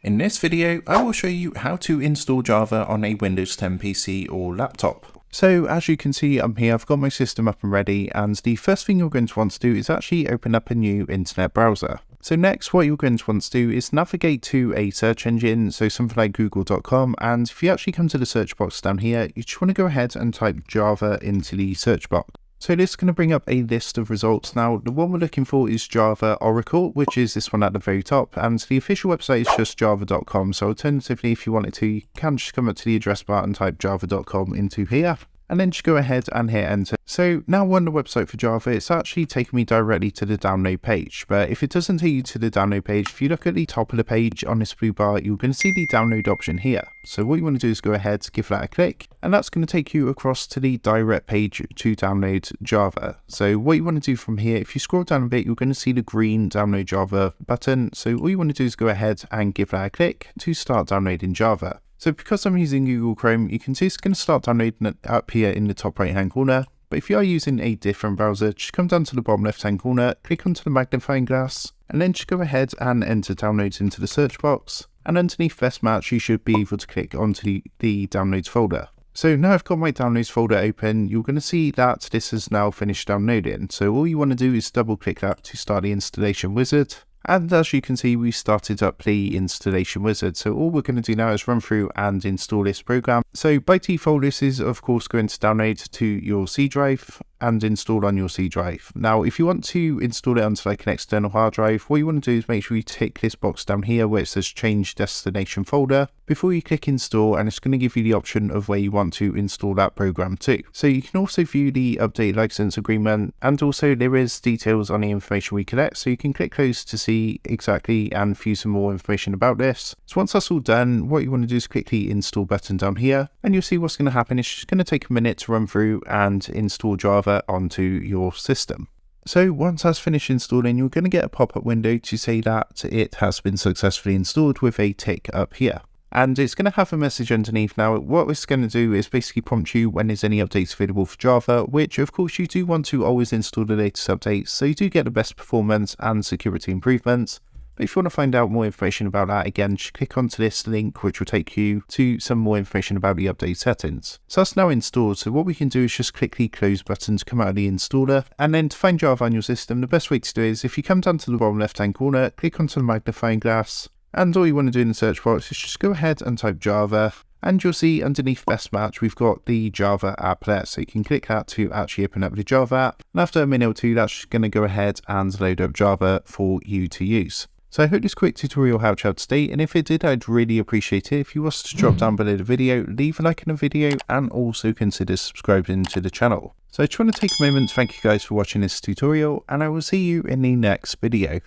In this video, I will show you how to install Java on a Windows 10 PC or laptop. So as you can see, I'm here, I've got my system up and ready, and the first thing you're going to want to do is actually open up a new internet browser. So next, what you're going to want to do is navigate to a search engine, so something like google.com, and if you actually come to the search box down here, you just want to go ahead and type Java into the search box. So this is going to bring up a list of results. Now, the one we're looking for is Java Oracle, which is this one at the very top, and the official website is just java.com. So alternatively, if you wanted to, you can just come up to the address bar and type java.com into here, and then just go ahead and hit enter. So now we're on the website for Java, it's actually taking me directly to the download page. But if it doesn't take you to the download page, if you look at the top of the page on this blue bar, you're going to see the download option here. So what you want to do is go ahead, give that a click, and that's going to take you across to the direct page to download Java. So what you want to do from here, if you scroll down a bit, you're going to see the green download Java button. So all you want to do is go ahead and give that a click to start downloading Java. So because I'm using Google Chrome, you can see it's going to start downloading it up here in the top right hand corner. But if you are using a different browser, just come down to the bottom left hand corner, click onto the magnifying glass, and then just go ahead and enter downloads into the search box. And underneath best match, you should be able to click onto the downloads folder. So now I've got my downloads folder open, you're going to see that this has now finished downloading. So all you want to do is double click that to start the installation wizard. And as you can see, we started up the installation wizard. So all we're going to do now is run through and install this program. So by default, this is of course going to download to your C drive and install on your C drive. Now, if you want to install it onto like an external hard drive, what you want to do is make sure you tick this box down here where it says change destination folder before you click install, and it's going to give you the option of where you want to install that program to. So you can also view the update license agreement, and also there is details on the information we collect, so you can click those to see exactly and view some more information about this. So once that's all done, what you want to do is click the install button down here, and you'll see what's going to happen. It's just going to take a minute to run through and install Java onto your system. So once that's finished installing, you're going to get a pop-up window to say that it has been successfully installed with a tick up here. And it's going to have a message underneath. Now, what it's going to do is basically prompt you when there's any updates available for Java, which of course you do want to always install the latest updates, so you do get the best performance and security improvements. But if you want to find out more information about that, again, just click onto this link, which will take you to some more information about the update settings. So that's now installed. So what we can do is just click the close button to come out of the installer. And then to find Java on your system, the best way to do it is if you come down to the bottom left-hand corner, click onto the magnifying glass, and all you want to do in the search box is just go ahead and type Java. And you'll see underneath best match, we've got the Java app there. So you can click that to actually open up the Java app. And after a minute or two, that's just going to go ahead and load up Java for you to use. So I hope this quick tutorial helped you out today, and if it did, I'd really appreciate it if you was to drop down below the video, leave a like in the video, and also consider subscribing to the channel. So I just want to take a moment to thank you guys for watching this tutorial, and I will see you in the next video.